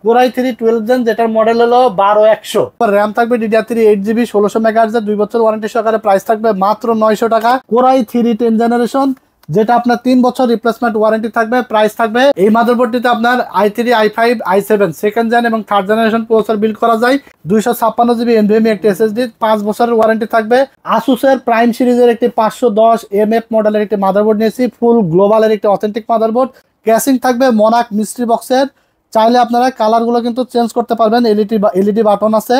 Core i 3 12 gen, যেটার model হলো 12100। RAM থাকবে DDR3 8GB 1600 মেগাহার্টজের, 2 বছর ওয়ারেন্টি সহকারে। প্রাইস থাকবে মাত্র 900 টাকা। কোরাই 3 10 জেনারেশন, যেটা আপনার 3 বছর রিপ্লেসমেন্ট ওয়ারেন্টি থাকবে। প্রাইস থাকবে, এই মাদারবোর্ডটিতে আপনার i3 i5 i7 second gen এবং থার্ড জেনারেশন প্রসেসর বিল্ড করা যায়। 256GB NVMe একটি SSD, 5 বছরের ওয়ারেন্টি থাকবে। আসুসের প্রাইম সিরিজের একটি 510 MF মডেলের একটি মাদারবোর্ড নিয়েছি, ফুল গ্লোবালের একটি অথেন্টিক মাদারবোর্ড। ক্যাসিং থাকবে মনাক মিস্ট্রি বক্সের। চাইলে আপনারা কালারগুলো কিন্তু চেঞ্জ করতে পারবেন, এলইডি বাটন আছে।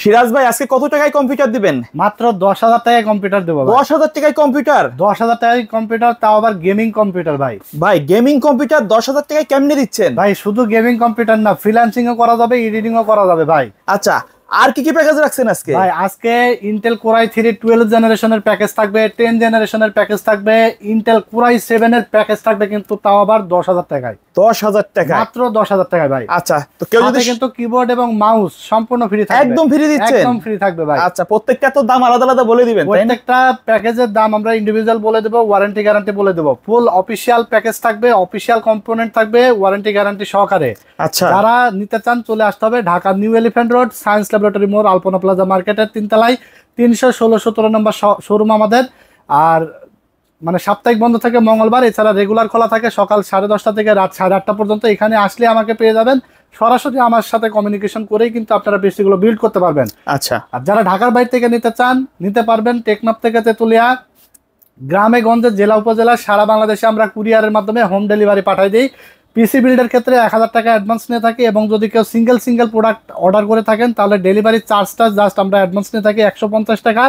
সিরাজ ভাই, আজকে কত টাকায় কম্পিউটার দিবেন? মাত্র 10,000 টাকায় কম্পিউটার দেবো। 10,000 টাকায় কম্পিউটার? 10,000 টাকায় কম্পিউটার, তাও আবার গেমিং কম্পিউটার। ভাই গেমিং কম্পিউটার 10,000 টাকায় কেমনে দিচ্ছেন? ভাই শুধু গেমিং কম্পিউটার না, ফ্রিল্যান্সিংও করা যাবে, এডিটিংও করা যাবে ভাই। আচ্ছা, আর কি কি প্যাকেজ রাখছেন আজকে? ভাই আজকে ইন্টেল কোরাই 3 12 জেনারেশনের প্যাকেজ থাকবে, 10 জেনারেশনের প্যাকেজ থাকবে, ইন্টেল কোরাই 7 এর প্যাকেজ থাকবে, কিন্তু তাও আবার 10,000 টাকায়। 10,000 টাকা? মাত্র 10,000 টাকায় ভাই। আচ্ছা, তো কেউ যদি কিন্তু কিবোর্ড এবং মাউস সম্পূর্ণ ফ্রি থাকবে। একদম ফ্রি দিচ্ছেন? একদম ফ্রি থাকবে ভাই। আচ্ছা, প্রত্যেকটা তো দাম আলাদা আলাদা বলে দিবেন? প্রত্যেকটা প্যাকেজের দাম আমরা ইন্ডিভিজুয়াল বলে দেব, ওয়ারেন্টি গ্যারান্টি বলে দেব। ফুল অফিশিয়াল প্যাকেজ থাকবে, অফিশিয়াল কম্পোনেন্ট থাকবে, ওয়ারেন্টি গ্যারান্টি সহকারে। আচ্ছা, যারা নিতে চান চলে আসতে হবে Dhaka new elephant road, science laboratory মোড়, আলপনা প্লাজা মার্কেটের 3 তলায় 316-17 নম্বর শোরুম আমাদের। আর মানে সাপ্তাহিক বন্ধ থাকে মঙ্গলবার, এছাড়া রেগুলার খোলা থাকে সকাল 10:30 থেকে রাত 8:30 পর্যন্ত। এখানে আসলে আমাকে পেয়ে যাবেন, সরাসরি আমার সাথে কমিউনিকেশন করেই কিন্তু আপনারা পিসিগুলো বিল্ড করতে পারবেন। আচ্ছা, আর যারা ঢাকার বাইরে থেকে নিতে চান নিতে পারবেন, টেকনাফ থেকে তেতুলিয়া, গ্রামে গঞ্জে, জেলা উপজেলা, সারা বাংলাদেশে আমরা কুরিয়ারের মাধ্যমে হোম ডেলিভারি পাঠাই দিই। পিসি বিল্ডের ক্ষেত্রে 1000 টাকা অ্যাডভান্স নিয়ে থাকি, এবং যদি কেউ সিঙ্গেল প্রোডাক্ট অর্ডার করে থাকেন তাহলে ডেলিভারি চার্জটা জাস্ট আমরা অ্যাডভান্স নিয়ে থাকি 150 টাকা,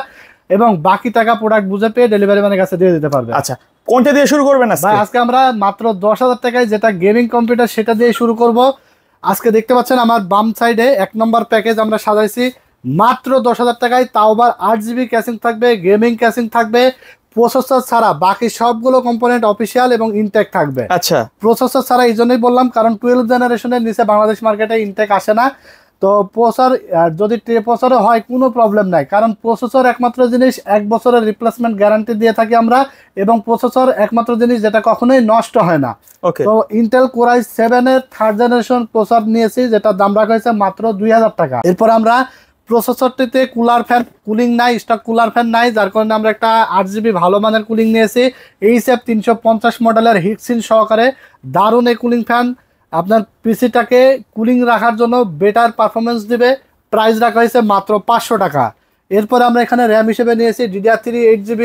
এবং বাকি টাকা প্রোডাক্ট বুঝে পেয়ে ডেলিভারি ম্যানের কাছে দিয়ে দিতে পারবে। আচ্ছা, কোনটা দিয়ে শুরু করবেন আজকে? আজকে আমরা মাত্র 10,000 টাকায় যেটা গেমিং কম্পিউটার সেটা দিয়ে শুরু করব। আজকে দেখতে পাচ্ছেন আমার বাম সাইডে 1 নম্বর প্যাকেজ আমরা সাজাইছি মাত্র 10,000 টাকায়, তাও আবার 8GB ক্যাসিং থাকবে, গেমিং ক্যাসিং থাকবে, প্রসেসর ছাড়া বাকি সবগুলো কম্পোনেন্ট অফিসিয়াল এবং ইনটেক থাকবে। আচ্ছা, প্রসেসর ছাড়া এই জন্যই বললাম, কারণ 12 জেনারেশনের নিচে বাংলাদেশ মার্কেটে ইনটেক আসে না। তো প্রসেসর যদি প্রসেসরে হয় কোনো প্রবলেম নাই, কারণ প্রসেসর একমাত্র জিনিস 1 বছরের রিপ্লেসমেন্ট গ্যারান্টি দিয়ে থাকি আমরা, এবং প্রসেসর একমাত্র জিনিস যেটা কখনোই নষ্ট হয় না। তো ইন্টেল কোরাই 7 এর থার্ড জেনারেশন প্রসেসর নিয়েছি, যেটা দাম রাখা হয়েছে মাত্র 2,000 টাকা। এরপর আমরা প্রসেসরটিতে কুলার ফ্যান কুলিং নাই, স্টক কুলার ফ্যান নাই, যার কারণে আমরা একটা 8GB ভালো মানের কুলিং নিয়েছি, এইচএফ 350 মডেলের হিটসিন সহকারে। দারুণ এই কুলিং ফ্যান আপনার পিসিটাকে কুলিং রাখার জন্য বেটার পারফরমেন্স দিবে। প্রাইস রাখা হয়েছে মাত্র 500 টাকা। এরপরে আমরা এখানে র্যাম হিসেবে নিয়েছি DDR3 8GB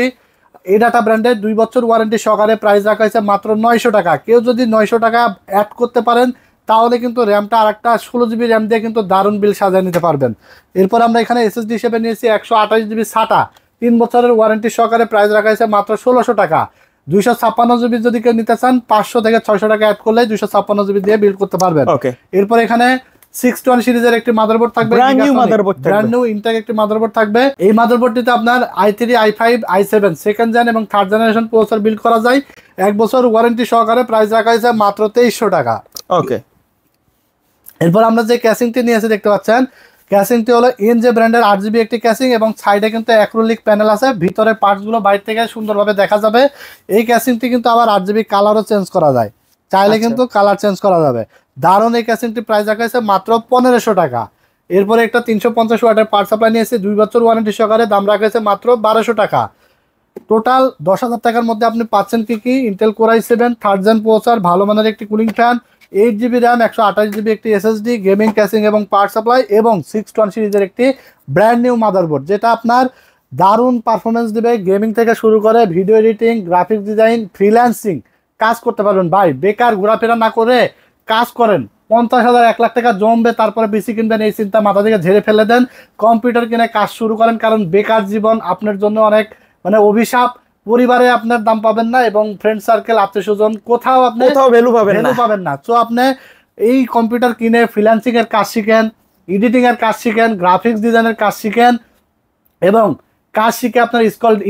এডাটা ব্র্যান্ডের 2 বছর ওয়ারেন্টি সহকারে। প্রাইস রাখা হয়েছে মাত্র 900 টাকা। কেউ যদি 900 টাকা অ্যাড করতে পারেন তাহলে কিন্তু র্যামটা আরেকটা 16GB র্যাম দিয়ে কিন্তু দারুণ বিল সাজিয়ে নিতে পারবেন। এরপর আমরা এখানে SSD হিসেবে নিয়েছি 128GB SATA 3 বছরের ওয়ারেন্টি সহকারে। প্রাইস রাখা হয়েছে মাত্র 1600 টাকা। 256GB যদি কেউ নিতে চান 500 থেকে 600 টাকা অ্যাড করলে 256GB দিয়ে বিল্ড করতে পারবেন। এরপর এখানে 620 সিরিজের একটি মাদারবোর্ড থাকবে, ব্র্যান্ড নিউ ইনটেক একটি মাদারবোর্ড থাকবে। এই মাদারবোর্ডটিতে আপনার i3 i5 i7 second gen এবং থার্ড জেনারেশন প্রসেসর বিল্ড করা যায় 1 বছর ওয়ারেন্টি সহকারে। প্রাইস রাখা হয়েছে মাত্র 2300 টাকা। ওকে, এরপর আমরা যে ক্যাসিংটি নিয়েছি দেখতে পাচ্ছেন, ক্যাসিংটি হলো এনজে ব্র্যান্ডের 8GB একটি ক্যাসিং, এবং সাইডে কিন্তু অ্যাক্রিলিক প্যানেল আছে, ভিতরে পার্টসগুলো বাইরে থেকে সুন্দরভাবে দেখা যাবে। এই ক্যাসিংটি কিন্তু আবার 8GB কালারও চেঞ্জ করা যায়, চাইলে কিন্তু কালার চেঞ্জ করা যাবে। দারুণ এই ক্যাসিংটি প্রাইস রাখা হয়েছে মাত্র 1500 টাকা। এরপরে একটা 350 ওয়াটের পাওয়ার সাপ্লাই নিয়েছি 2 বছর ওয়ারেন্টি সহকারে, দাম রাখা হয়েছে মাত্র 1200 টাকা। টোটাল 10,000 টাকার মধ্যে আপনি পাচ্ছেন কি Intel core i 7 third gen processor, ভালো মানের একটি cooling fan, 8GB RAM, 128GB একটি SSD, গেমিং ক্যাসিং এবং পাওয়ার সাপ্লাই, এবং 620 সিরিজের একটি ব্র্যান্ড নিউ মাদারবোর্ড, যেটা আপনার দারুণ পারফরমেন্স দিবে। গেমিং থেকে শুরু করে video editing, graphics design, freelancing কাজ করতে পারবেন। ভাই বেকার ঘোরাফেরা না করে কাজ করেন, 50,000 1 লাখ টাকা জমবে, তারপরে পিসি কিনবেন এই চিন্তা মাথা থেকে ঝেড়ে ফেলে দেন, কম্পিউটার কিনে কাজ শুরু করেন। কারণ বেকার জীবন আপনার জন্য অনেক মানে অভিশাপ। পরিবারে আপনার দাম পাবেন না, এবং ফ্রেন্ড সার্কেল, আত্মীয় স্বজন কোথাও আপনি ভ্যালু পাবেন না। তো আপনি এই কম্পিউটার কিনে ফ্রিল্যান্সিং এর কাজ শিখেন, এডিটিং এর কাজ শিখেন, গ্রাফিক্স ডিজাইনের কাজ শিখেন, এবং কাজ শিখে আপনার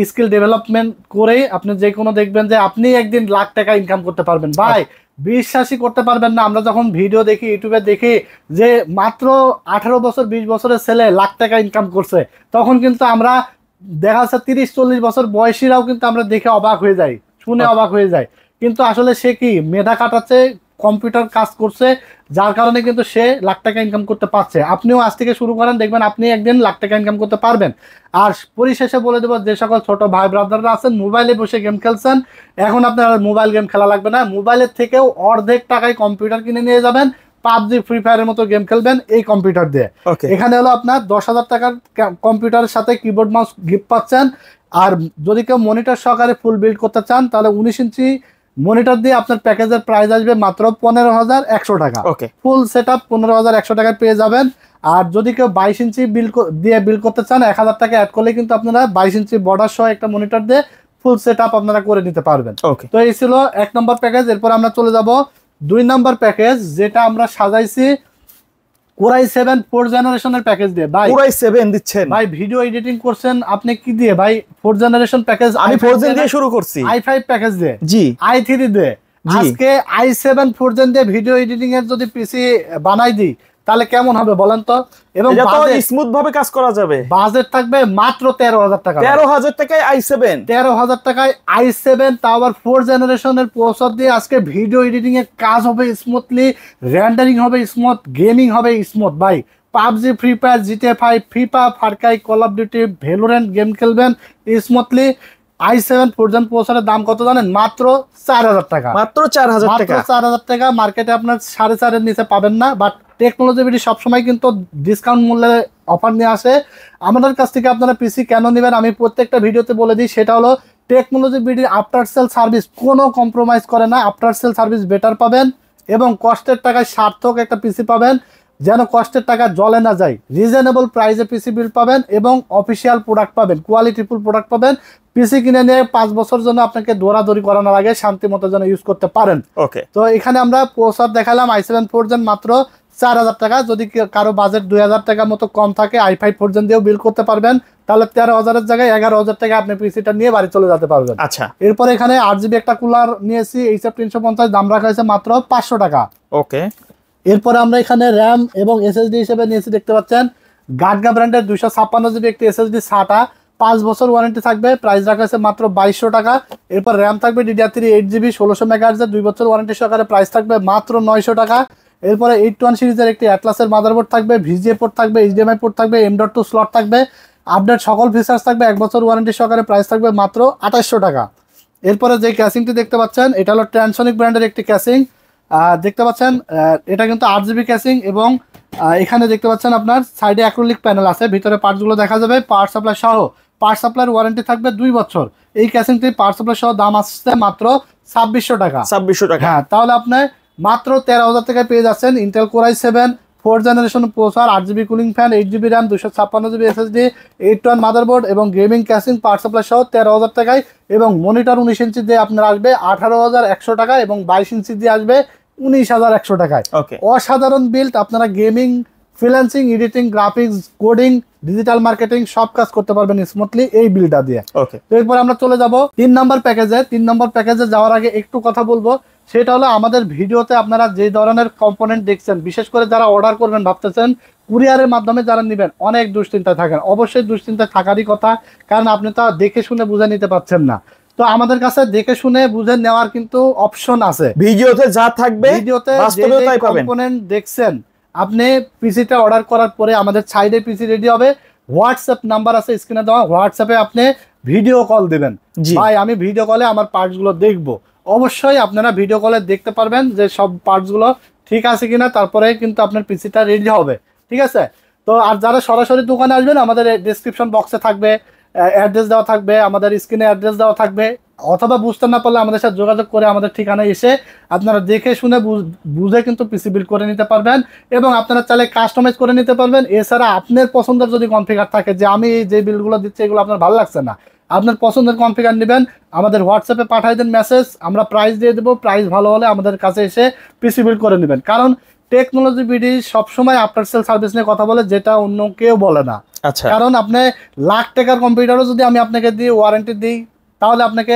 স্কিল ডেভেলপমেন্ট করে আপনি যে কোনো দেখবেন যে আপনি একদিন লাখ টাকা ইনকাম করতে পারবেন। ভাই বিশ্বাসই করতে পারবেন না, আমরা যখন ভিডিও দেখি, ইউটিউবে দেখি যে মাত্র 18 বছর 20 বছরের ছেলে লাখ টাকা ইনকাম করছে, তখন কিন্তু আমরা দেখা যাচ্ছে 30-40 বছর বয়সীরাও কিন্তু আমরা দেখে অবাক হয়ে যাই, শুনে অবাক হয়ে যায়, কিন্তু আসলে সে কি মেধা খাটাচ্ছে, কম্পিউটার কাজ করছে, যার কারণে কিন্তু সে লাখ টাকা ইনকাম করতে পারছে। আপনিও আজ থেকে শুরু করেন, দেখবেন আপনি একদিন লাখ টাকা ইনকাম করতে পারবেন। আর পরিশেষে বলে দেবো, যে সকল ছোট ভাই ব্রাদাররা আছেন মোবাইলে বসে গেম খেলছেন, এখন আপনার মোবাইল গেম খেলা লাগবে না, মোবাইলের থেকেও অর্ধেক টাকায় কম্পিউটার কিনে নিয়ে যাবেন, পাবজি ফ্রি ফায়ারের মতো গেম খেলবেন এই কম্পিউটার দিয়ে। এখানে হলো আপনার 10,000 টাকার কম্পিউটারের সাথে কিবোর্ড মাউস গিফট পাচ্ছেন। আর যদি কেউ মনিটর সহকারে ফুল বিল্ড করতে চান, তাহলে 19 ইঞ্চি মনিটর দিয়ে আপনার প্যাকেজের প্রাইস আসবে মাত্র 15,100 টাকা। ফুল সেট আপ 15,100 টাকায় পেয়ে যাবেন। আর যদি কেউ 22 ইঞ্চি দিয়ে বিল করতে চান, 1,000 টাকা অ্যাড করলে কিন্তু আপনারা 22 ইঞ্চি বর্ডার সহ একটা মনিটর দিয়ে ফুল সেট আপ আপনারা করে নিতে পারবেন। তো এই ছিল 1 নম্বর প্যাকেজ। এরপর আমরা চলে যাব 2 নম্বর প্যাকেজ, যেটা আমরা সাজাইছি Core i7 4th জেনারেশনের প্যাকেজ দিয়ে। ভাই Core i7 দিচ্ছেন? ভাই ভিডিও এডিটিং করছেন আপনি কি দিয়ে ভাই? 4th generation package. আমি 4th জেন দিয়ে শুরু করছি, i5 প্যাকেজ দিয়ে, জি i3 দিয়ে। আজকে i7 4th জেন দিয়ে ভিডিও এডিটিং এর যদি পিসি বানাই দিই, তাহলে কেমন হবে বলেন তো? এবং স্মুথ ভাবে কাজ করা যাবে। বাজেট থাকবে মাত্র 13,000 টাকা। 13,000 টাকায় i7? 13,000 টাকায় i7, তাও আবার 4th জেনারেশনের প্রসেসর দিয়ে আজকে ভিডিও এডিটিং এর কাজ হবে স্মুথলি, রেন্ডারিং হবে স্মুথ, গেমিং হবে স্মুথ। ভাই PUBG, free fire, GTA 5, FIFA, Far Cry, call of duty, Valorant game খেলবেন স্মুথলি। i7 4th জেন প্রসেসরের দাম কত জানেন? মাত্র 4,000 টাকা। মাত্র 4,000 টাকা। 4,000 টাকা। মার্কেটে আপনার 4.5 এর নিচে পাবেন না। বাট টেকনোলজি বিডি সবসময় কিন্তু ডিসকাউন্ট মূল্যে অফার নিয়ে আসে। আমাদের কাছ থেকে আপনারা পিসি কেন নেবেন আমি প্রত্যেকটা ভিডিওতে বলে দিই, সেটা হলো টেকনোলজি বিডির আফটার সেল সার্ভিস কোনো কম্প্রোমাইজ করে না। আফটার সেল সার্ভিস বেটার পাবেন এবং কষ্টের টাকায় সার্থক একটা পিসি পাবেন, যেন কষ্টের টাকা জলে না যায়। রিজনেবল প্রাইসে পিসি বিল পাবেন এবং অফিসিয়াল প্রোডাক্ট পাবেন, কোয়ালিটিফুল প্রোডাক্ট পাবেন। পিসি কিনে নিয়ে 5 বছর জন্য আপনাকে দৌড়াদৌড়ি করানো লাগে, শান্তি মতো যেন ইউজ করতে পারেন। তো এখানে আমরা প্রসেসর দেখালাম i7 4th জেন মাত্র 4,000 টাকা। যদি কারো বাজেট 2,000 টাকার মতো কম থাকে, i5 4th জেন দিয়েও বিল করতে পারবেন, তাহলে 13,000 এর জায়গায় 11,000 টাকা আপনি পিসিটা নিয়ে বাড়ি চলে যেতে পারবেন। আচ্ছা, এরপর এখানে 8GB একটা কুলার নিয়েছি, এইসব 350, দাম রাখা হয়েছে মাত্র 500 টাকা। এরপরে আমরা এখানে র্যাম এবং এসএসডি হিসেবে নিয়েছি, দেখতে পাচ্ছেন গার্গা ব্র্যান্ডের 256GB একটি এসএসডি SATA, 5 বছর ওয়ারেন্টি থাকবে, প্রাইস রাখা হয়েছে মাত্র 2200 টাকা। এরপর র্যাম থাকবে DDR3 8GB 1600 MHz, 2 বছর ওয়ারেন্টি সহকারে, প্রাইস থাকবে মাত্র 900 টাকা। এরপরে 81 সিরিজের একটি অ্যাটলাসের মাদারবোর্ড থাকবে, VGA পোর্ট থাকবে, HDMI পোর্ট থাকবে, M.2 স্লট থাকবে, আপডেট সকল ফিচার্স থাকবে, 1 বছর ওয়ারেন্টি সহকারে, প্রাইস থাকবে মাত্র 2800 টাকা। এরপরে যে ক্যাসিংটি দেখতে পাচ্ছেন, এটা হলো ট্রান্সনিক ব্র্যান্ডের একটি ক্যাসিং, দেখতে পাচ্ছেন এটা কিন্তু 8GB ক্যাসিং এবং এখানে দেখতে পাচ্ছেন আপনার সাইডে অ্যাক্রিলিক প্যানেল আছে, ভিতরে পার্টসগুলো দেখা যাবে, পাওয়ার সাপ্লাই সহ। পাওয়ার সাপ্লাইয়ের ওয়ারেন্টি থাকবে 2 বছর। এই ক্যাসিংটি পাওয়ার সাপ্লাই সহ দাম আসছে মাত্র 2600 টাকা। 2600 টাকা, হ্যাঁ, তাহলে আপনি মাত্র 13,000 টাকায় পেয়ে যাচ্ছেন Intel Core i7 4th generation processor, 8GB cooling fan, 8GB RAM, 256GB SSD, 8-1 motherboard এবং গেমিং ক্যাসিং, পাওয়ার সাপ্লাই সহ 13,000 টাকায়। এবং মনিটর 19 ইঞ্চি দিয়ে আপনার আসবে 18,100 টাকা এবং 22 ইঞ্চি দিয়ে আসবে 19,100 টাকায়। অসাধারণ বিল্ড, আপনারা gaming, freelancing, editing, graphics, coding, digital marketing সব কাজ করতে পারবেন স্মুথলি এই বিলটা দিয়ে। তো এরপর আমরা চলে যাব 3 নম্বর প্যাকেজে। 3 নম্বর প্যাকেজে যাওয়ার আগে একটু কথা বলবো, সেটা হলো আমাদের ভিডিওতে আপনারা যে ধরনের কম্পোনেন্ট দেখছেন, বিশেষ করে যারা অর্ডার করবেন ভাবতেছেন, কুরিয়ারের মাধ্যমে যারা নেবেন, অনেক দুশ্চিন্তায় থাকেন। অবশ্যই দুশ্চিন্তায় থাকারই কথা, কারণ আপনি তা দেখে শুনে বুঝে নিতে পারছেন না। তো আমাদের কাছে দেখে শুনে বুঝে নেওয়ার কিন্তু অপশন আছে। ভিডিওতে যা থাকবে, ভিডিওতে যে কম্পোনেন্ট দেখছেন, আপনি পিসিটা অর্ডার করার পরে আমাদের সাইডে পিসি রেডি হবে, হোয়াটসঅ্যাপ নাম্বার আছে স্ক্রিনে দেওয়া, হোয়াটসঅ্যাপে আপনি ভিডিও কল দিবেন, ভাই আমি ভিডিও কলে আমার পার্টসগুলো দেখবো। অবশ্যই আপনারা ভিডিও কলে দেখতে পারবেন যে সব পার্টসগুলো ঠিক আছে কিনা, তারপরে কিন্তু আপনার পিসিটা রেডি হবে, ঠিক আছে? তো আর যারা সরাসরি দোকানে আসবেন, আমাদের ডেসক্রিপশন বক্সে থাকবে অ্যাড্রেস দেওয়া থাকবে, আমাদের স্ক্রিনে অ্যাড্রেস দেওয়া থাকবে, অথবা বুঝতে না পারলে আমাদের সাথে যোগাযোগ করে আমাদের ঠিকানায় এসে আপনারা দেখে শুনে বুঝে কিন্তু পিসি বিল্ড করে নিতে পারবেন এবং আপনারা চাইলে কাস্টমাইজ করে নিতে পারবেন। এছাড়া আপনার পছন্দের যদি কনফিগার থাকে, যে আমি যে বিলগুলো দিচ্ছি এগুলো আপনার ভালো লাগছে না, আপনার পছন্দের কনফিগার নেবেন, আমাদের হোয়াটসঅ্যাপে পাঠিয়ে দেন মেসেজ, আমরা প্রাইস দিয়ে দেবো, প্রাইস ভালো হলে আমাদের কাছে এসে পিসি বিল্ড করে নেবেন। কারণ টেকনোলজি বিডি সবসময় আফটার সেল সার্ভিস নিয়ে কথা বলে, যেটা অন্য কেউ বলে না। কারণ আপনি লাখ টাকার কম্পিউটারও যদি আমি আপনাকে দিই, ওয়ারেন্টি দিই, তাহলে আপনাকে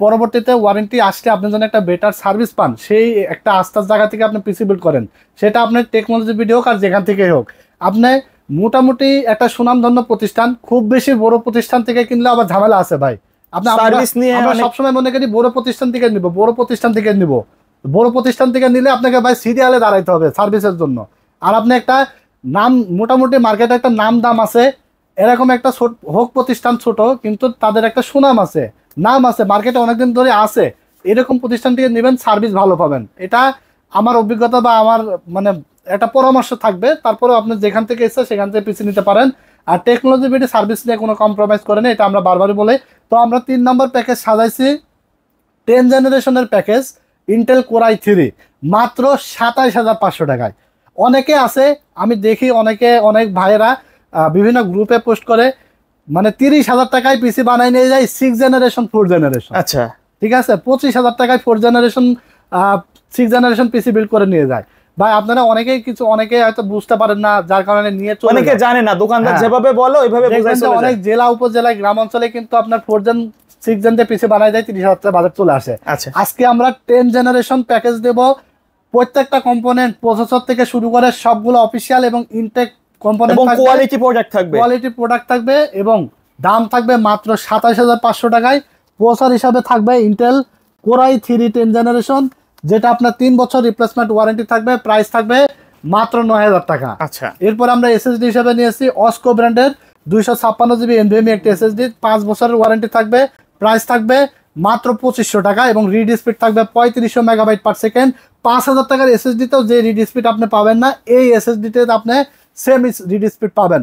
পরবর্তীতে ওয়ারেন্টি আসলে আপনি যেন একটা বেটার সার্ভিস পান, সেই একটা আস্থার জায়গা থেকে আপনি পিসি বিল্ড করেন, সেটা আপনার টেকনোলজি বিডি হোক আর যেখান থেকেই হোক। আপনি মোটামুটি একটা সুনামধন্য প্রতিষ্ঠান, খুব বেশি বড় প্রতিষ্ঠান থেকে কিনলে আবার ঝামেলা আছে ভাই। আমরা সবসময় মনে করি বড় প্রতিষ্ঠান থেকে নিব, বড় প্রতিষ্ঠান থেকে নিব। বড় প্রতিষ্ঠান থেকে নিলে আপনাকে ভাই সিরিয়ালে দাঁড়াইতে হবে সার্ভিসের জন্য। আর আপনি একটা নাম, মোটামুটি মার্কেটে একটা নাম দাম আছে, এরকম একটা হোক প্রতিষ্ঠান ছোট কিন্তু তাদের একটা সুনাম আছে, নাম আছে, মার্কেটে অনেকদিন ধরে আছে, এরকম প্রতিষ্ঠান থেকে নেবেন, সার্ভিস ভালো পাবেন। এটা আমার অভিজ্ঞতা বা আমার মানে একটা পরামর্শ থাকবে। তারপরেও আপনি যেখান থেকে ইচ্ছা সেখান থেকে পিছিয়ে নিতে পারেন। আর টেকনোলজি বেটে সার্ভিস নিয়ে কোনো কম্প্রোমাইজ করে না, এটা আমরা বারবারই বলি। তো আমরা 3 নম্বর প্যাকেজ সাজাইছি 10 জেনারেশনের প্যাকেজ, ইন্টেল কোর i3 মাত্র 27,500 টাকায়। অনেকে আছে, আমি দেখি অনেক ভাইয়েরা বিভিন্ন গ্রুপে পোস্ট করে, মানে 30,000 টাকায় পিসি বানাই নিয়ে যায় 6 জেনারেশন 4 জেনারেশন। আচ্ছা, ঠিক আছে, 25,000 টাকায় 4 জেনারেশন 6 জেনারেশন পিসি বিল্ড করে নিয়ে যায়। ভাই আপনারা অনেকে হয়তো বুঝতে পারেন না, যার কারণে নিয়ে চলে, অনেকে জানে না, দোকানদার যেভাবে বলে ওইভাবে বুঝাই চলে যায়। অনেক জেলা উপজেলায় গ্রাম অঞ্চলে কিন্তু আপনার 4 জেন 6 জেন দিয়ে পিসি বানাই যায়, 30,000 টাকা বাজার চলে আসে। আজকে আমরা 10 জেনারেশন প্যাকেজ দেব, প্রত্যেকটা কম্পোনেন্ট প্রসেসর থেকে শুরু করে সবগুলো অফিশিয়াল এবং ইনটেক কম্পোনেন্ট থাকবে, কোয়ালিটি প্রোডাক্ট থাকবে এবং দাম থাকবে মাত্র 27,500 টাকায়। প্রসেসর হিসাবে থাকবে ইন্টেল কোর i3 10 জেনারেশন, যেটা আপনার 3 বছর রিপ্লেসমেন্ট ওয়ারেন্টি থাকবে, প্রাইস থাকবে মাত্র 9,000 টাকা। আচ্ছা, এরপর আমরা এসএসডি হিসাবে নিয়েছি অস্কো ব্র্যান্ডের 256 জিবি এনভিএমই একটি এসএসডি, 5 বছরের ওয়ারেন্টি থাকবে, প্রাইস থাকবে মাত্র 2500 টাকা এবং রিড স্পিড থাকবে 3500 মেগাবাইট পার সেকেন্ড। 5,000 টাকার এসএসডিতেও যে রিড স্পিড আপনি পাবেন না, এই এসএসডিতে আপনি সেম রিড স্পিড পাবেন,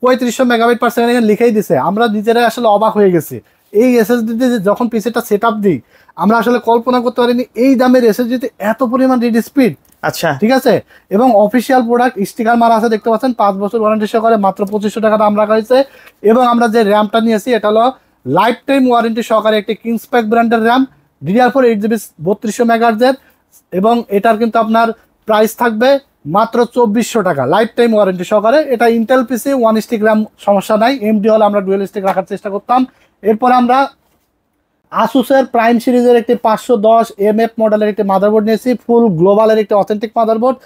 3500 মেগাবাইট পার সেকেন্ড লিখেই দিছে। আমরা নিজেরাই আসলে অবাক হয়ে গেছি, এই এসএসডিতে যখন পিসিটা সেট আপ দিই আমরা আসলে কল্পনা করতে পারিনি এই দামের এসএসডিতে এত পরিমাণ রিড স্পিড। আচ্ছা, ঠিক আছে, এবং অফিসিয়াল প্রোডাক্ট স্টিকার মারা আছে দেখতে পাচ্ছেন, 5 বছর ওয়ারেন্টি সহকারে মাত্র 2500 টাকা দাম রাখা হয়েছে। এবং আমরা যে র্যামটা নিয়েছি এটা হলো লাইফ টাইম ওয়ারেন্টি সহকারে একটি কিংসপ্যাক ব্র্যান্ডের র্যাম, DDR4 8GB 3200 মেগাহার্টজের, এবং এটার কিন্তু আপনার প্রাইস থাকবে মাত্র 2400 টাকা লাইফ টাইম ওয়ারেন্টি সহকারে। এটা ইন্টেল পিসি 1 স্টিক র্যাম, সমস্যা নাই, এমডি হলে আমরা ডুয়েল স্টিক রাখার চেষ্টা করতাম। এরপরে আমরা আসুসের প্রাইম সিরিজের একটি 510 MF মডেলের একটি মাদারবোর্ড নিয়েছি, ফুল গ্লোবালের একটি অথেন্টিক মাদারবোর্ড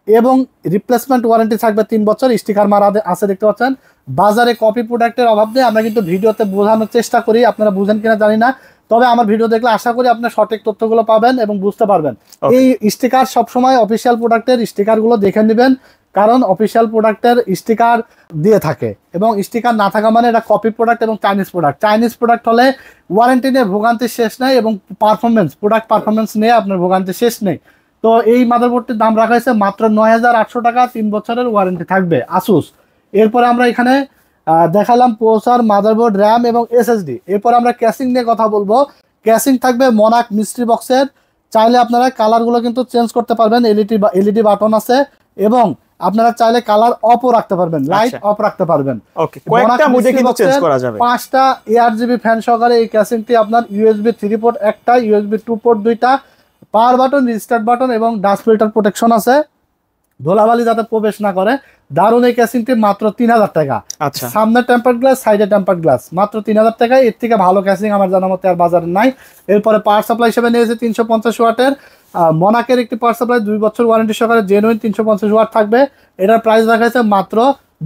এবং রিপ্লেসমেন্ট ওয়ারেন্টি থাকবে 3 বছর, স্টিকার মারা আছে দেখতে পাচ্ছেন। বাজারে কপি প্রোডাক্টের অভাব নেই, আমরা কিন্তু ভিডিওতে বোঝানোর চেষ্টা করি, আপনারা বুঝেন কিনা জানি না, তবে আমার ভিডিও দেখলে আশা করি আপনার সঠিক তথ্যগুলো পাবেন এবং বুঝতে পারবেন। এই স্টিকার সবসময় অফিসিয়াল প্রোডাক্টের স্টিকারগুলো দেখে নেবেন, কারণ অফিসিয়াল প্রোডাক্টের স্টিকার দিয়ে থাকে এবং স্টিকার না থাকা মানে এটা কপি প্রোডাক্ট এবং চাইনিজ প্রোডাক্ট হলে ওয়ারেন্টি নিয়ে ভোগান্তি শেষ নেই এবং প্রোডাক্ট পারফরমেন্স নিয়ে আপনার ভোগান্তি শেষ নেই। তো এই মাদারবোর্ডটির দাম রাখা হয়েছে মাত্র 9,800 টাকা, 3 বছরের ওয়ারেন্টি থাকবে আসুস। এরপরে আমরা এখানে দেখালাম প্রসেসর, মাদারবোর্ড, র্যাম এবং এসএসডি। এরপর আমরা ক্যাসিং নিয়ে কথা বলবো। ক্যাসিং থাকবে মনাক মিস্ট্রি বক্সের, চাইলে আপনারা কালারগুলো কিন্তু চেঞ্জ করতে পারবেন, এলইডি বাটন আছে এবং আপনারা চাইলে কালার অফও রাখতে পারবেন, লাইট অফ রাখতে পারবেন। ওকে, কয়েকটা মুডে কিন্তু চেঞ্জ করা যাবে। 5টা ARGB ফ্যান সহকারে এই ক্যাসিংটি আপনার USB 3 পোর্ট একটা, USB 2 পোর্ট দুইটা, পাওয়ার বাটন, রিস্টার্ট বাটন এবং ডাস্ট ফিল্টার প্রোটেকশন আছে, ধুলাবালি যাতে প্রবেশ না করে। দারুন এই ক্যাসিংটি মাত্র 3,000 টাকা। আচ্ছা, সামনে টেম্পার্ড গ্লাস, সাইডে টেম্পার্ড গ্লাস, মাত্র 3,000 টাকায়। এর থেকে ভালো ক্যাসিং আমার জানা মতে আর বাজারে নাই। এরপরে পাওয়ার সাপ্লাই হিসেবে নিয়েছে 350 ওয়াটের মনাকের একটি পাওয়ার সাপ্লাই, 2 বছর ওয়ারেন্টি সহকারে জেনুইন 350 ওয়াট থাকবে। এটার প্রাইস রাখা হয়েছে মাত্র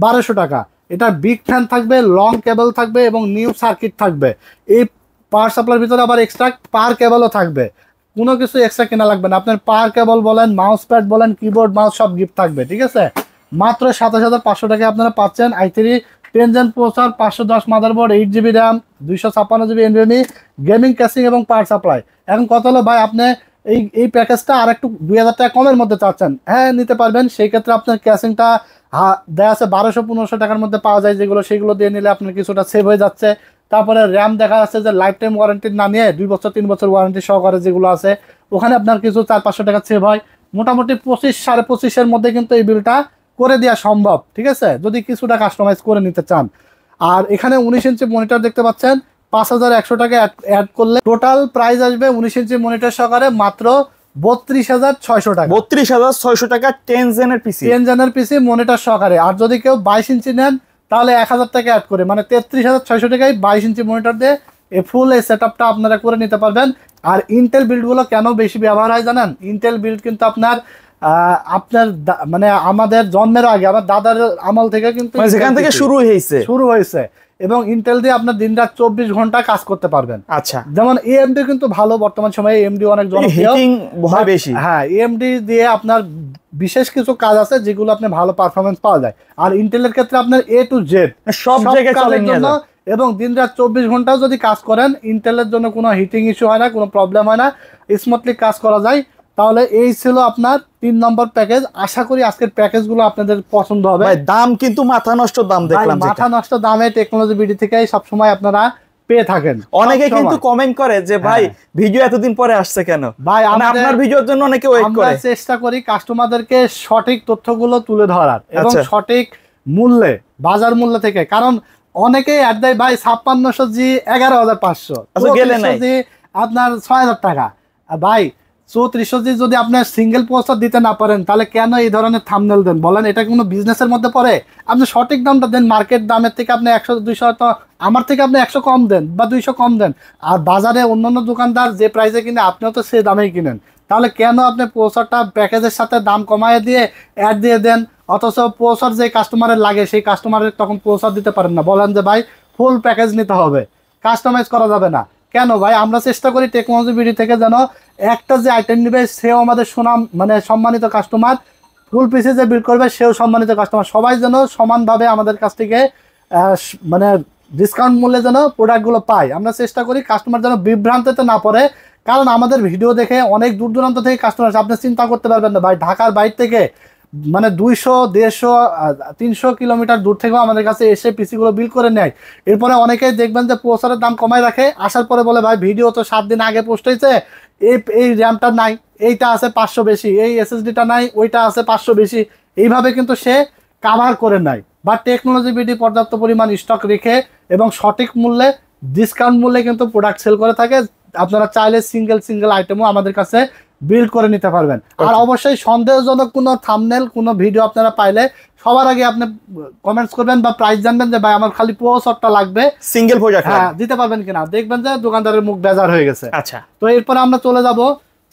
1200 টাকা। এটা বিগ ফ্যান থাকবে, লং কেবল থাকবে এবং নিউ সার্কিট থাকবে। এই পাওয়ার সাপ্লাইয়ের ভিতরে আবার এক্সট্রা পাওয়ার কেবলও থাকবে, কোনো কিছু এক্সট্রা কেনা লাগবে না। আপনার পাওয়ার কেবল বলেন, মাউস প্যাড বলেন, কিবোর্ড মাউস সব গিফট থাকবে। ঠিক আছে, মাত্র 27,500 টাকায় আপনারা পাচ্ছেন i3 10 gen processor, 510 motherboard, 8GB RAM, 256GB NVMe, gaming casing এবং পাওয়ার সাপ্লাই। এখন কথা হলো ভাই, আপনি এই প্যাকেজটা আর একটু 2,000 টাকা কমের মধ্যে চাচ্ছেন, হ্যাঁ নিতে পারবেন। সেই ক্ষেত্রে আপনার ক্যাসিংটা দেয়া আছে 1200-1500 টাকার মধ্যে পাওয়া যায়, সেগুলো দিয়ে নিলে আপনার কিছুটা সেভ হয়ে যাচ্ছে। তারপরে র্যাম দেখা যাচ্ছে যে লাইফ টাইম ওয়ারেন্টি না নিয়ে 2 বছর 3 বছর ওয়ারেন্টি সহকারে যেগুলো আছে, ওখানে আপনার কিছু 400-500 টাকা সেভ হয়। মোটামুটি 25-25.5 মধ্যে কিন্তু এই বিলটা করে দেওয়া সম্ভব। ঠিক আছে, যদি কিছুটা কাস্টমাইজ করে নিতে চান। আর এখানে 19 ইঞ্চি মনিটর দেখতে পাচ্ছেন, 5,100 টাকা অ্যাড করলে টোটাল প্রাইস আসবে 19 ইঞ্চি মনিটর সহকারে মাত্র 32,600 টাকা। 32,600 টাকা 10 জেনের পিসি মনিটর সহকারে। আর যদি কেউ 22 ইঞ্চি নেন তাহলে 1,000 টাকা অ্যাড করে, মানে 33,600 টাকায় 22 ইঞ্চি মনিটর দিয়ে ফুল এই সেটআপটা আপনারা করে নিতে পারবেন। আর ইন্টেল বিল্ডগুলো কেন বেশি ব্যবহার হয় জানেন? ইন্টেল বিল্ড কিন্তু আপনার আপনার মানে আমাদের জন্মের আগে আমার দাদার আমল থেকে কিন্তু যেখান থেকে শুরু হয়েছে এবং ইন্টেল দিয়ে আপনার দিনরাত 24 ঘন্টা কাজ করতে পারবেন। আচ্ছা, যেমন এএমডি কিন্তু ভালো, বর্তমান সময়ে এএমডি অনেক জনপ্রিয়, বেশি। হ্যাঁ, এএমডি দিয়ে আপনার বিশেষ কিছু কাজ আছে যেগুলো আপনি ভালো পারফরমেন্স পাওয়া যায়। আর ইন্টেলের ক্ষেত্রে আপনার A to Z সব জায়গায় চলে নিয়ে যায়, এবং দিনরাত 24 ঘন্টাও যদি কাজ করেন ইন্টেলের জন্য কোনো হিটিং ইস্যু হয় না, কোনো প্রবলেম হয় না, স্মুথলি কাজ করা যায়। তাহলে এই ছিল আপনার 3 নম্বর প্যাকেজ। আশা করি আজকের প্যাকেজগুলো আপনাদের পছন্দ হবে। দাম কিন্তু মাথা নষ্ট দাম দেখলাম, মাথা নষ্ট দামে টেকনোলজি বিডি থেকে সবসময় আপনারা পেয়ে থাকেন। অনেকে কিন্তু কমেন্ট করে যে ভাই ভিডিও এতদিন পরে আসছে কেন? ভাই আপনার ভিডিওর জন্য অনেকে ওয়েট করে। আমরা চেষ্টা করি কাস্টমারদেরকে সঠিক তথ্যগুলো তুলে ধরার এবং সঠিক মূল্যে, বাজার মূল্য থেকে। কারণ অনেকেই অ্যাড দেয় ভাই 5600 জি 11500, জি আপনার 6000 টাকা। ভাই 3400 জি যদি আপনার সিঙ্গেল পোস্টার দিতে না পারেন তাহলে কেন এই ধরনের থাম্বনেল দেন বলেন? এটা কোনো বিজনেসের মধ্যে পড়ে? আপনি সঠিক দামটা দেন, মার্কেট দামের থেকে আপনি 100-200, তো আমার থেকে আপনি 100 কম দেন বা 200 কম দেন। আর বাজারে অন্যান্য দোকানদার যে প্রাইসে কিনে আপনিও তো সেই দামেই কিনেন। তাহলে কেন আপনি পোস্টারটা প্যাকেজের সাথে দাম কমায় দিয়ে অ্যাড দিয়ে দেন, অথচ পোস্টার যে কাস্টমারের লাগে সেই কাস্টমারের তখন পোস্টার দিতে পারেন না? বলেন যে ভাই ফুল প্যাকেজ নিতে হবে, কাস্টমাইজ করা যাবে না কেন? ভাই আমরা চেষ্টা করি টেকনোলজি বিডি থেকে যেন একটা যে আইটেম নেবে সেও আমাদের সুনাম, মানে সম্মানিত কাস্টমার, ফুল পিসে যে বিল করবে সেও সম্মানিত কাস্টমার, সবাই যেন সমানভাবে আমাদের কাছ থেকে মানে ডিসকাউন্ট মূল্যে যেন প্রোডাক্টগুলো পায়। আমরা চেষ্টা করি কাস্টমার যেন বিভ্রান্তিতে না পড়ে, কারণ আমাদের ভিডিও দেখে অনেক দূর দূরান্ত থেকে কাস্টমার আসে। আপনি চিন্তা করতে পারবেন না ভাই, ঢাকার বাইরে থেকে মানে 200, 150, 300 কিলোমিটার দূর থেকেও আমাদের কাছে এসে পিসিগুলো বিল করে নেয়। এরপরে অনেকেই দেখবেন যে পোস্টারের দাম কমায় রাখে, আসার পরে বলে ভাই ভিডিও তো 7 দিন আগে পোস্ট হয়েছে, এই র্যামটা নাই, এইটা আছে 500 বেশি, এই এসএসডিটা নাই, ওইটা আছে 500 বেশি। এইভাবে কিন্তু সে কাভার করে নেয়। বা টেকনোলজি বিডি পর্যাপ্ত পরিমাণ স্টক রেখে এবং সঠিক মূল্যে, ডিসকাউন্ট মূল্যে কিন্তু প্রোডাক্ট সেল করে থাকে। আপনারা চাইলে সিঙ্গেল আইটেমও আমাদের কাছে বিল্ড করে নিতে পারবেন। আর অবশ্যই সন্দেহজনক কোনো থাম্বনেল, কোনো ভিডিও আপনারা পাইলে সবার আগে আপনি কমেন্টস করবেন বা প্রাইস জানবেন যে ভাই আমার খালি পোস্টারটা লাগবে, সিঙ্গেল প্রোডাক্ট হ্যাঁ দিতে পারবেন কিনা। দেখবেন যে দোকানদারের মুখ বেজার হয়ে গেছে। আচ্ছা, তো এরপরে আমরা চলে যাব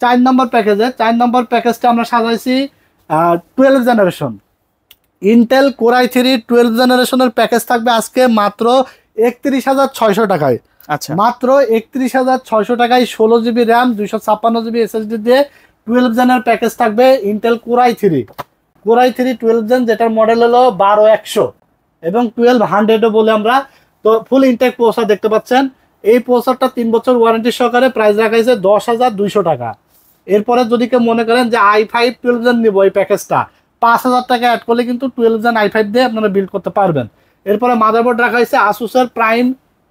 4 নম্বর প্যাকেজে। 4 নম্বর প্যাকেজটা আমরা সাজাইছি 12 জেনারেশন ইন্টেল কোর i3 12 জেনারেশনের প্যাকেজ থাকবে আজকে মাত্র 31,600 টাকায়। আচ্ছা, মাত্র 31,600 টাকায় 16 জিবি র্যাম, 256 জিবি এসএসডি দিয়ে 12 জেনের প্যাকেজ থাকবে ইন্টেল কোর i3 12 জেন, যেটার মডেল হলো 12100 এবং 1200 বলে আমরা। তো ফুল ইনটেক প্রসেসর দেখতে পাচ্ছেন। এই প্রসেসরটা 3 বছর ওয়ারেন্টি সহকারে প্রাইস রাখা হয়েছে 10,200 টাকা। এরপরে যদি কেউ মনে করেন যে i5 12 জেন নিব, এই প্যাকেজটা 5,000 টাকা অ্যাড করলে কিন্তু 12 জেন i5 দিয়ে আপনারা বিল্ড করতে পারবেন। এরপরে মাদারবোর্ড রাখা হয়েছে আসুসের প্রাইম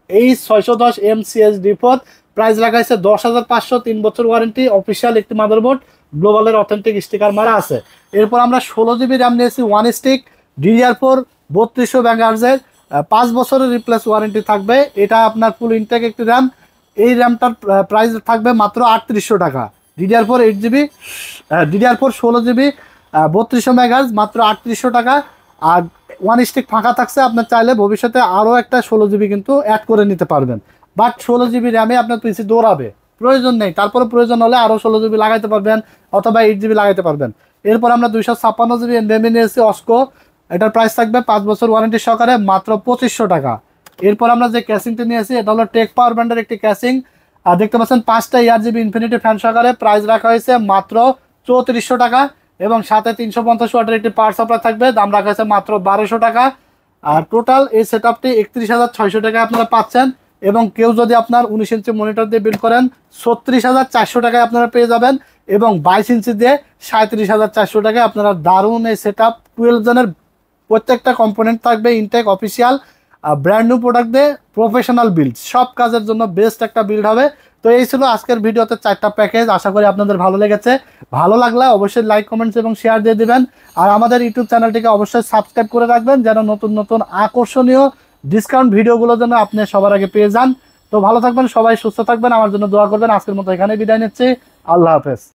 H610M CSD4, প্রাইস রাখা হয়েছে 10,500, 3 বছর ওয়ারেন্টি, অফিসিয়াল একটি মাদারবোর্ড, গ্লোবালের অথেন্টিক স্টিকার মারা আছে। এরপর আমরা 16 জিবি র্যাম নিয়েছি, 1 স্টিক, DDR4 3200 মেগাহার্জের, 5 বছরের রিপ্লেস ওয়ারেন্টি থাকবে। এটা আপনার ফুল ইনটেক একটি র্যাম। এই র্যামটার প্রাইস থাকবে মাত্র 3800 টাকা। DDR4 8 GB, DDR4 16 GB 3200 megahertz, মাত্র 3800 টাকা। আর 1 স্টিক ফাঁকা থাকছে, আপনার চাইলে ভবিষ্যতে আরও একটা 16 জিবি কিন্তু অ্যাড করে নিতে পারবেন। বাট 16 জিবি র্যামে আপনার পিসি দৌড়াবে, প্রয়োজন নেই। তারপরে প্রয়োজন হলে আরও 16 জিবি লাগাইতে পারবেন অথবা 8 জিবি লাগাইতে পারবেন। এরপর আমরা 256 জিবি এনভিএমই নিয়েছি অস্কো, এটার প্রাইস থাকবে 5 বছর ওয়ারেন্টি সহকারে মাত্র 2500 টাকা। এরপর আমরা যে ক্যাসিংটি নিয়েছি এটা হলো টেক পাওয়ার ব্র্যান্ডের একটি ক্যাসিং, আর দেখতে পাচ্ছেন 5টা ARGB ইনফিনিটি ফ্যান সহকারে, প্রাইস রাখা হয়েছে মাত্র 3400 টাকা এবং সাথে 350 ওয়াটের একটি পাওয়ার সাপ্লাই থাকবে, দাম রাখা হয়েছে মাত্র 1200 টাকা। আর টোটাল এই সেটআপটি 31,600 টাকায় আপনারা পাচ্ছেন। এবং কেউ যদি আপনার 19 ইঞ্চি মনিটর দিয়ে বিল্ড করেন 36,400 টাকায় আপনারা পেয়ে যাবেন, এবং 22 ইঞ্চি দিয়ে 37,400 টাকায় আপনারা দারুণ এই সেটআপ 12 জনের প্রত্যেকটা কম্পোনেন্ট থাকবে intact official, brand new product দিয়ে প্রফেশনাল বিল্ড, সব কাজের জন্য বেস্ট একটা বিল্ড হবে। তো এই ছিল আজকের ভিডিওতে 4টা প্যাকেজ। আশা করি আপনাদের ভালো লেগেছে। ভালো লাগলে অবশ্যই লাইক, কমেন্টস এবং শেয়ার দিয়ে দিবেন। আর আমাদের ইউটিউব চ্যানেলটিকে অবশ্যই সাবস্ক্রাইব করে রাখবেন যেন নতুন নতুন আকর্ষণীয় ডিসকাউন্ট ভিডিওগুলো যেন আপনি সবার আগে পেয়ে যান। তো ভালো থাকবেন সবাই, সুস্থ থাকবেন, আমার জন্য দোয়া করবেন। আজকের মতো এখানে বিদায় নিচ্ছি। আল্লাহ হাফেজ।